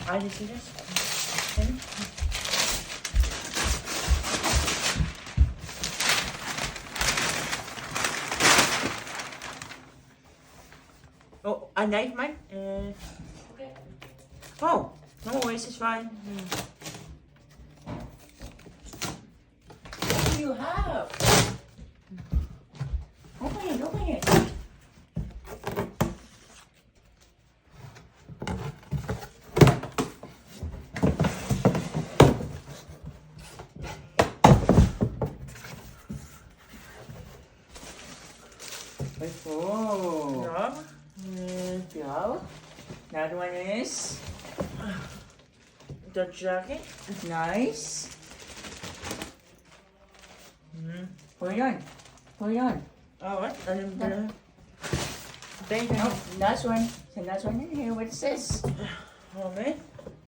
I just see this. Okay. Oh, a knife, man. Okay. Oh, no worries, it's fine. What do you have? Open it. Oh. Yeah. Yeah. That one is The jacket. nice. Mm. Put it on. Put it on. Alright. And then No, last one. The last one in here. What it says? okay.